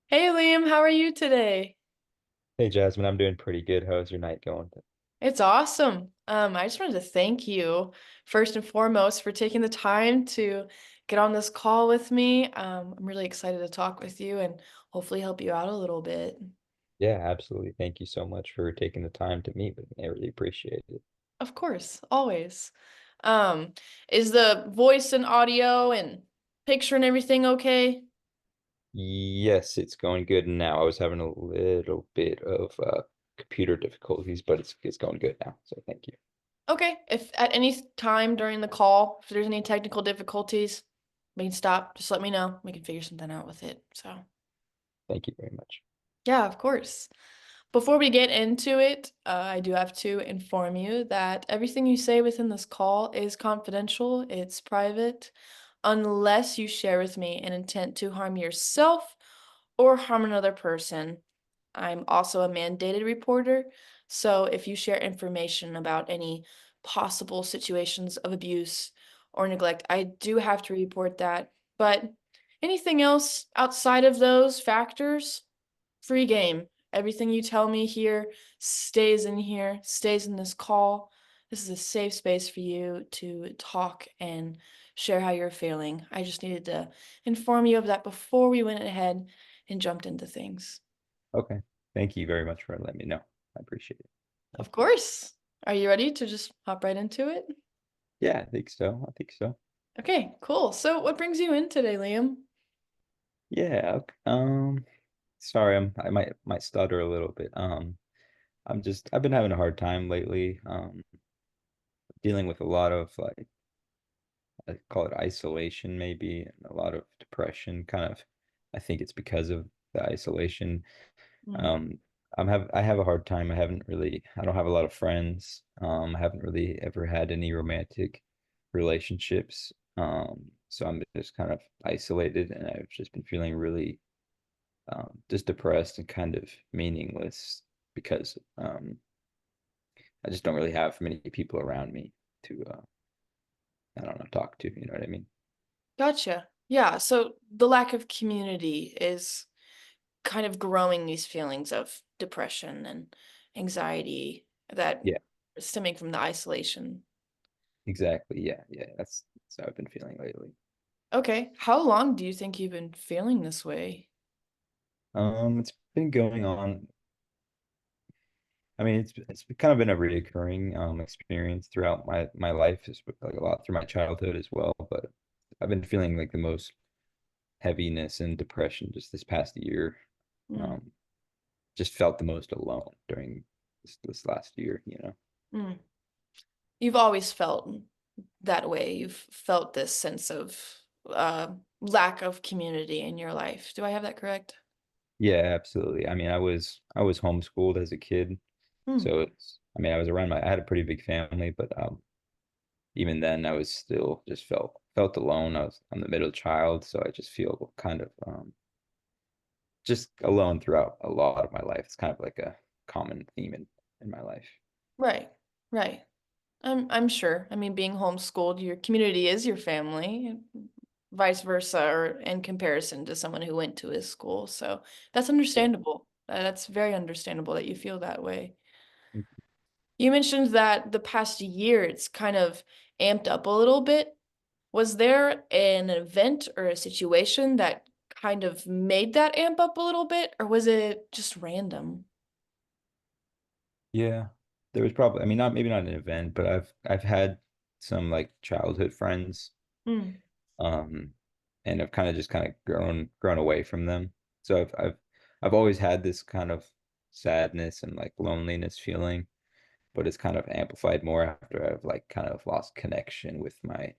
Hey Liam, how are you today? Hey Jasmine, I'm doing pretty good. How's your night going? It's awesome. I just wanted to thank you first and foremost for taking the time to get on this call with me. I'm really excited to talk with you and hopefully help you out a little bit. Yeah, absolutely. Thank you so much for taking the time to meet with me. I really appreciate it. Of course, always. Um, is the voice and audio and picture and everything okay? Yes, it's going good now. I was having a little bit of computer difficulties, but it's going good now. So thank you. Okay, if at any time during the call, if there's any technical difficulties, we can stop. Just let me know. We can figure something out with it. So. Thank you very much. Yeah, of course. Before we get into it, I do have to inform you that everything you say within this call is confidential, it's private, unless you share with me an intent to harm yourself or harm another person. I'm also a mandated reporter, so if you share information about any possible situations of abuse or neglect, I do have to report that. But anything else outside of those factors, free game. Everything you tell me here, stays in this call. This is a safe space for you to talk and share how you're feeling. I just needed to inform you of that before we went ahead and jumped into things. Okay. Thank you very much for letting me know. I appreciate it. Of course. Are you ready to just hop right into it? Yeah, I think so. I think so. Okay, cool. So, what brings you in today, Liam? Yeah. Sorry, I might stutter a little bit. I've been having a hard time lately, dealing with a lot of like I call it isolation maybe, and a lot of depression kind of. I think it's because of the isolation. Mm, Um, I have a hard time. I don't have a lot of friends. I haven't really ever had any romantic relationships. So I'm just kind of isolated, and I've just been feeling really just depressed and kind of meaningless because I just don't really have many people around me to I don't know, talk to. You know what I mean? gotcha. Yeah, so the lack of community is kind of growing these feelings of depression and anxiety that Yeah. are stemming from the isolation. Exactly. Yeah. Yeah. That's how I've been feeling lately. Okay, how long do you think you've been feeling this way? It's been going on. I mean, it's kind of been a reoccurring experience throughout my life, it's like a lot through my childhood as well. But I've been feeling like the most heaviness and depression just this past year. Mm, Um, just felt the most alone during this last year, you know? mm. You've always felt that way. You've felt this sense of uh, lack of community in your life. Do I have that correct? Yeah, absolutely. I mean, I was homeschooled as a kid, Mm, so I mean, I had a pretty big family, but even then I was still just felt alone. I'm the middle child, so I just feel kind of just alone throughout a lot of my life. It's kind of like a common theme in my life. right, right. I'm sure. I mean, being homeschooled, your community is your family, and vice versa, or in comparison to someone who went to his school. So that's Yeah. understandable. That's very understandable that you feel that way. You mentioned that the past year it's kind of amped up a little bit. Was there an event or a situation that kind of made that amp up a little bit, or was it just random? Yeah. There was probably, I mean, not maybe not an event, but I've had some like childhood friends, Mm, um, and I've kind of grown away from them. So I've always had this kind of sadness and like loneliness feeling, but it's kind of amplified more after I've like kind of lost connection with my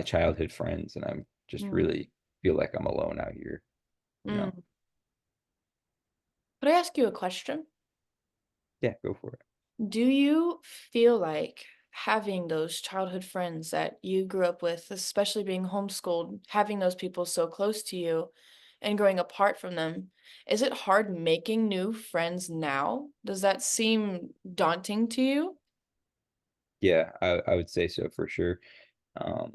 childhood friends, and I'm just mm, really feel like I'm alone out here, you know? mm. Could I ask you a question? Yeah, go for it. Do you feel like having those childhood friends that you grew up with, especially being homeschooled, having those people so close to you and growing apart from them, is it hard making new friends now? Does that seem daunting to you? Yeah, I would say so for sure. Um,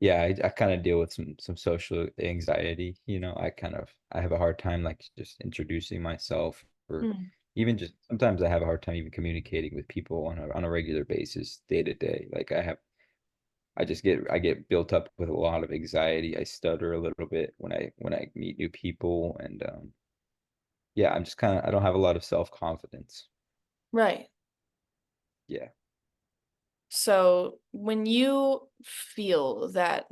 yeah, I kind of deal with some social anxiety, you know. I have a hard time like just introducing myself, or Mm, even just sometimes I have a hard time even communicating with people on a regular basis, day to day. Like I get built up with a lot of anxiety. I stutter a little bit when I meet new people, and yeah, I'm just kind of I don't have a lot of self-confidence. right. Yeah. So when you feel that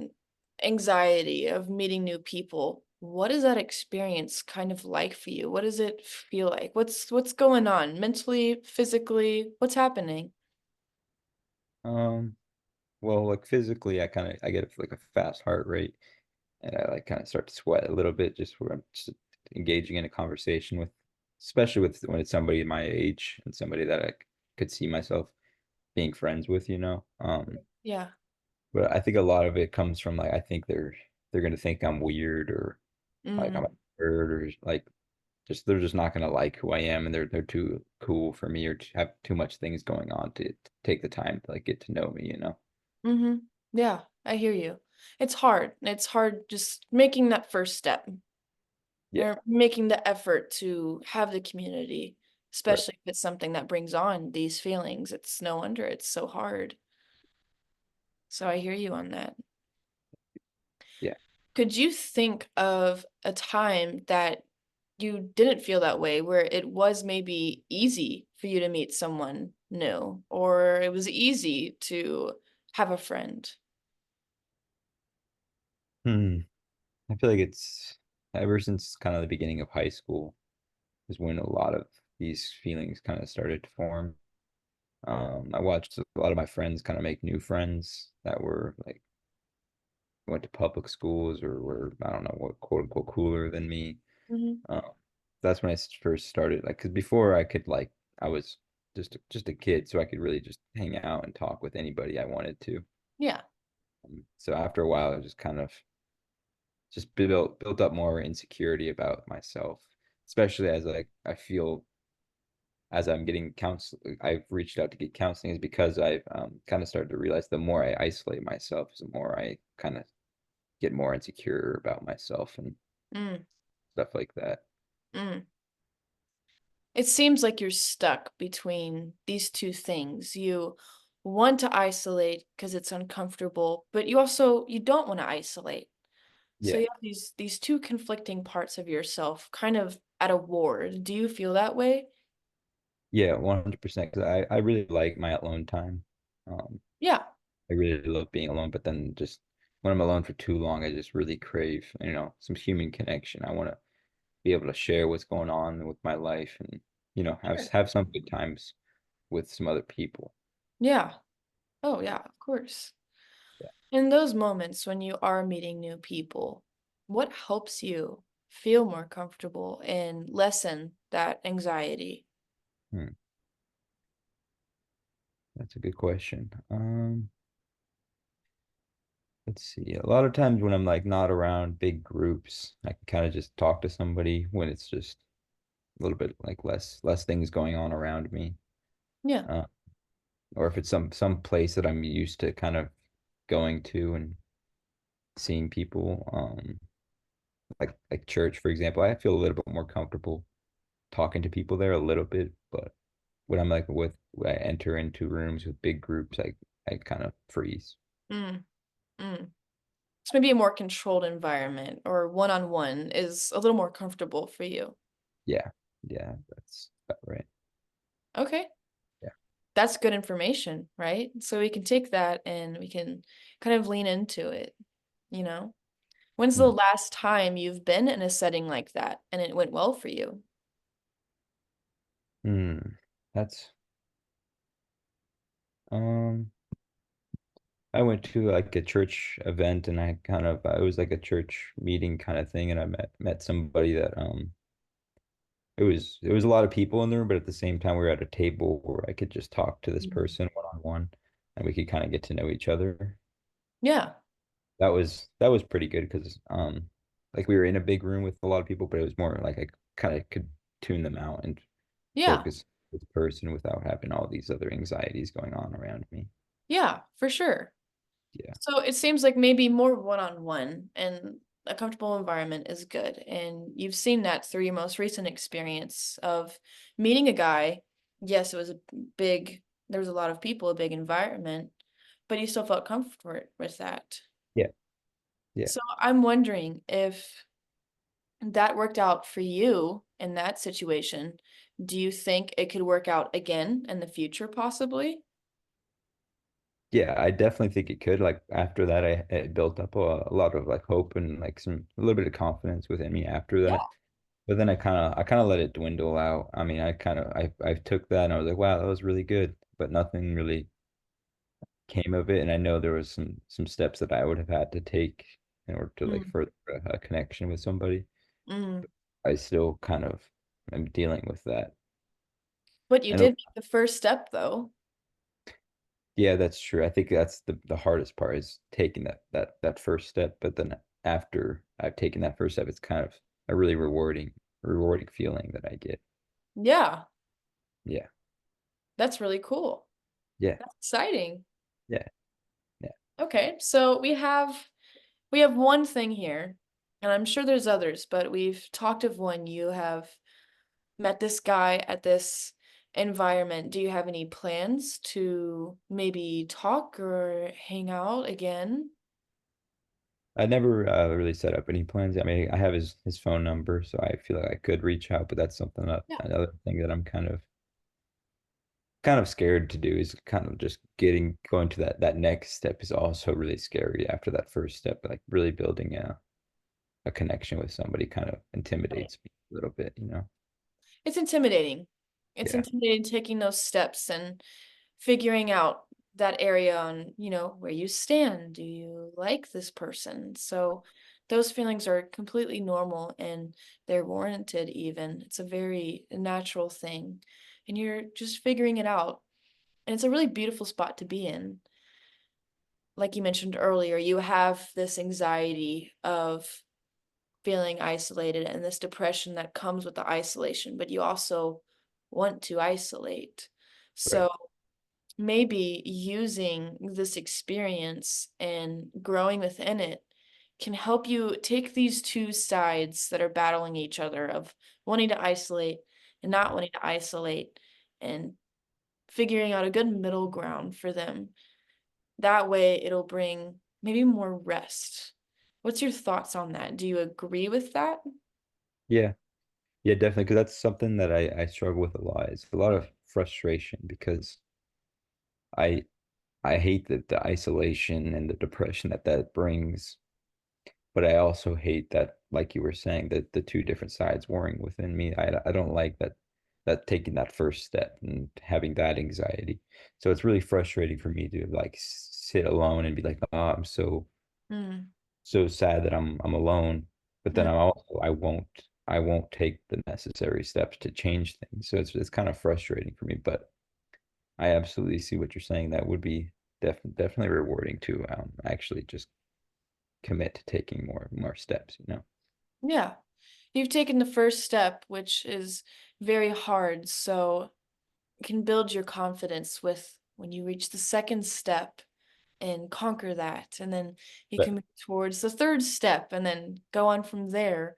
anxiety of meeting new people, what is that experience kind of like for you? What does it feel like? What's going on mentally, physically? What's happening? Um, well, like physically, I get like a fast heart rate, and I like kind of start to sweat a little bit just where I'm just engaging in a conversation with, especially with when it's somebody my age and somebody that could see myself being friends with, you know. Yeah. But I think a lot of it comes from like I think they're gonna think I'm weird, or like I'm a Mm, nerd, or like just they're just not gonna like who I am, and they're too cool for me, or have too much things going on to take the time to like get to know me, you know? mm-hmm. Yeah, I hear you. It's hard. It's hard just making that first step Yeah, or making the effort to have the community, right. especially if it's something that brings on these feelings. It's no wonder it's so hard. So I hear you on that. Yeah. Could you think of a time that you didn't feel that way, where it was maybe easy for you to meet someone new, or it was easy to have a friend? Hmm. I feel like it's ever since kind of the beginning of high school is when a lot of these feelings kind of started to form. I watched a lot of my friends kind of make new friends that were like went to public schools or were I don't know what quote unquote cooler than me. Mhm. Um, that's when I first started like because before I could like I was just a kid, so I could really just hang out and talk with anybody I wanted to. Yeah. So after a while, I just kind of just built up more insecurity about myself, especially as like I feel as I'm getting counsel I've reached out to get counseling is because I've kind of started to realize the more I isolate myself, the more I kind of get more insecure about myself and Mm, stuff like that. mm. It seems like you're stuck between these two things. You want to isolate because it's uncomfortable, but you don't want to isolate. So Yeah. you have these two conflicting parts of yourself kind of at a war. Do you feel that way? Yeah, 100%. Because I really like my alone time. Um, Yeah. I really love being alone, but then just when I'm alone for too long, I just really crave, you know, some human connection. I want to be able to share what's going on with my life and, you know, Sure. have some good times with some other people. Yeah. Oh, yeah, of course. Yeah. In those moments when you are meeting new people, what helps you feel more comfortable and lessen that anxiety? Hmm, that's a good question. Let's see. A lot of times when I'm like not around big groups, I can kind of just talk to somebody when it's just a little bit like less things going on around me. Yeah. Uh, or if it's some place that I'm used to kind of going to and seeing people, like church, for example, I feel a little bit more comfortable talking to people there a little bit, but when I'm like when I enter into rooms with big groups, I kind of freeze. Mm, mm. So maybe a more controlled environment or one-on-one is a little more comfortable for you. Yeah, yeah, that's about right. Okay. Yeah. That's good information, right? So we can take that and we can kind of lean into it, you know? When's the Hmm. last time you've been in a setting like that and it went well for you? Hmm. That's um. I went to like a church event, and I kind of it was like a church meeting kind of thing, and I met somebody that it was a lot of people in the room, but at the same time we were at a table where I could just talk to this Mhm. person one on one, and we could kind of get to know each other. Yeah. That was pretty good because like we were in a big room with a lot of people, but it was more like I kind of could tune them out and Yeah. focus on this person without having all these other anxieties going on around me. Yeah, for sure. Yeah. So it seems like maybe more one-on-one and a comfortable environment is good. And you've seen that through your most recent experience of meeting a guy. Yes, it was a big, there was a lot of people, a big environment, but you still felt comfort with that. Yeah. Yeah. So I'm wondering if that worked out for you in that situation. Do you think it could work out again in the future, possibly? Yeah, I definitely think it could. Like after that, it built up a lot of like hope and like a little bit of confidence within me after Yeah. that. But then I kind of let it dwindle out. I mean, I took that and I was like, wow, that was really good, but nothing really came of it. And I know there was some steps that I would have had to take in order to like Mm, further a connection with somebody. mm. I still kind of am dealing with that. But you I know, did make the first step, though. yeah, that's true. I think that's the hardest part is taking that first step. But then after I've taken that first step, it's kind of a really rewarding feeling that I get. Yeah, Yeah, that's really cool. yeah, That's exciting. yeah, yeah. Okay, so we have one thing here, and I'm sure there's others, but we've talked of one. You have met this guy at this environment. Do you have any plans to maybe talk or hang out again? I never really set up any plans. I mean, I have his phone number, so I feel like I could reach out, but that's something that Yeah. another thing that I'm kind of scared to do is kind of just going to that next step is also really scary after that first step, like really building a connection with somebody kind of Right. intimidates me a little bit, you know? It's intimidating. It's Yeah, intimidating taking those steps and figuring out that area on, where you stand. Do you like this person? So those feelings are completely normal and they're warranted even. It's a very natural thing. And you're just figuring it out. And it's a really beautiful spot to be in. Like you mentioned earlier, you have this anxiety of feeling isolated and this depression that comes with the isolation, but you also want to isolate. right. So maybe using this experience and growing within it can help you take these two sides that are battling each other of wanting to isolate and not wanting to isolate and figuring out a good middle ground for them. That way it'll bring maybe more rest. What's your thoughts on that? Do you agree with that? Yeah, yeah, definitely. Because that's something that I struggle with a lot. It's a lot of frustration because I I hate the isolation and the depression that brings. But I also hate that, like you were saying, that the two different sides warring within me. I don't like that taking that first step and having that anxiety. So it's really frustrating for me to like sit alone and be like, oh, I'm Mm, so sad that I'm alone. But then mm, I won't take the necessary steps to change things. So it's kind of frustrating for me. But I absolutely see what you're saying. That would be definitely rewarding to actually just commit to taking more steps, you know? yeah. You've taken the first step, which is very hard, so it can build your confidence with when you reach the second step and conquer that, and then you But can move towards the third step and then go on from there.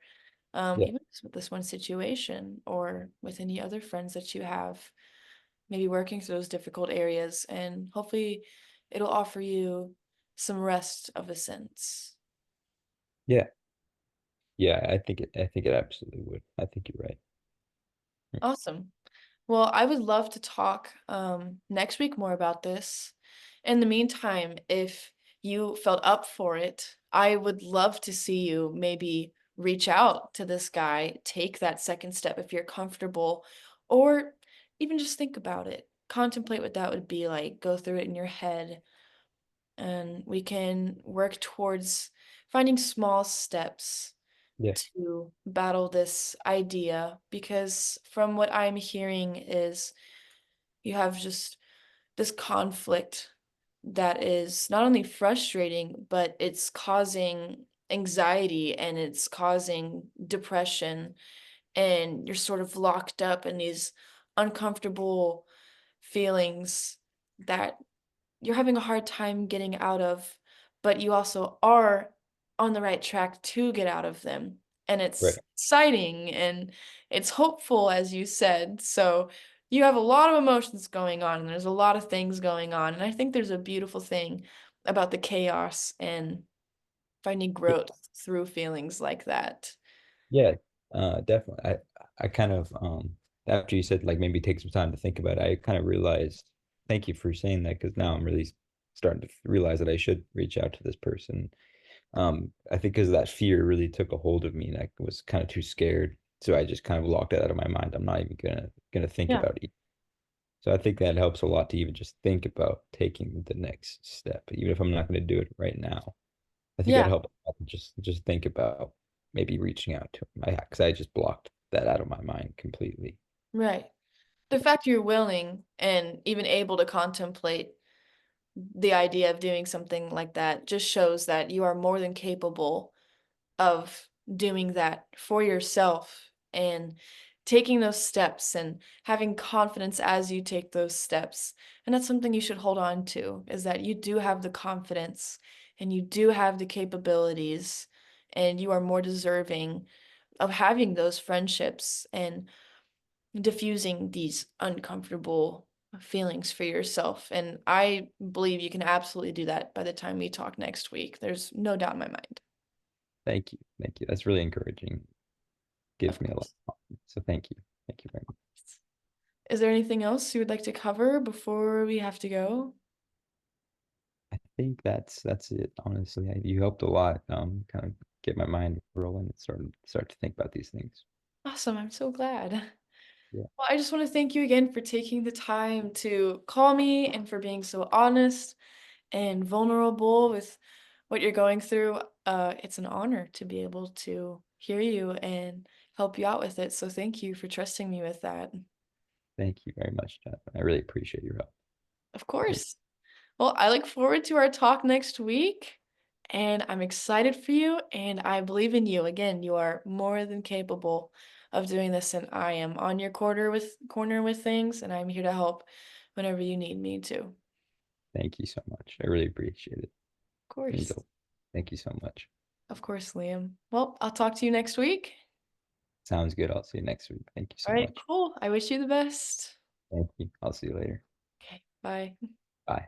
yeah, Even just with this one situation or with any other friends that you have, maybe working through those difficult areas, and hopefully it'll offer you some rest of a sense. yeah, yeah, I think it absolutely would. I think you're right. Awesome. Well, I would love to talk next week more about this. In the meantime, if you felt up for it, I would love to see you maybe reach out to this guy, take that second step if you're comfortable, or even just think about it. Contemplate what that would be like, go through it in your head, and we can work towards finding small steps Yeah, to battle this idea because from what I'm hearing is you have just this conflict that is not only frustrating, but it's causing anxiety and it's causing depression. And you're sort of locked up in these uncomfortable feelings that you're having a hard time getting out of. but you also are on the right track to get out of them. And it's Right. exciting and it's hopeful, as you said. So you have a lot of emotions going on, and there's a lot of things going on. And I think there's a beautiful thing about the chaos and finding Yeah, growth through feelings like that. yeah, definitely. I kind of after you said like maybe take some time to think about it, I kind of realized, thank you for saying that, because now I'm really starting to realize that I should reach out to this person. I think because that fear really took a hold of me, and I was kind of too scared. So I just kind of locked it out of my mind. I'm not even gonna think Yeah. about it. So I think that helps a lot to even just think about taking the next step, even if I'm not going to do it right now. I think that Yeah. helps just think about maybe reaching out to him. Because I just blocked that out of my mind completely. Right. The fact you're willing and even able to contemplate the idea of doing something like that just shows that you are more than capable of doing that for yourself and taking those steps and having confidence as you take those steps. And that's something you should hold on to, is that you do have the confidence and you do have the capabilities and you are more deserving of having those friendships and diffusing these uncomfortable feelings for yourself. And I believe you can absolutely do that by the time we talk next week. There's no doubt in my mind. Thank you. Thank you. That's really encouraging. Of Gives me a lot course. of confidence. So thank you. Thank you very much. Is there anything else you would like to cover before we have to go? I think that's it. Honestly, you helped a lot. Kind of get my mind rolling and start to think about these things. Awesome. I'm so glad. Yeah. Well, I just want to thank you again for taking the time to call me and for being so honest and vulnerable with what you're going through. It's an honor to be able to hear you and help you out with it. So thank you for trusting me with that. Thank you very much, Jonathan. I really appreciate your help. Of Really. course. Well, I look forward to our talk next week, and I'm excited for you, and I believe in you. Again, you are more than capable of doing this, and I am on your corner with things, and I'm here to help whenever you need me to. Of Thank you so much. I really appreciate it. Means a course. lot. Thank you so much. Of course, Liam. Well, I'll talk to you next week. Sounds good. I'll see you next week. Thank you so All right, much. cool. I wish you the best. Thank you. I'll see you later. Okay, bye. Bye.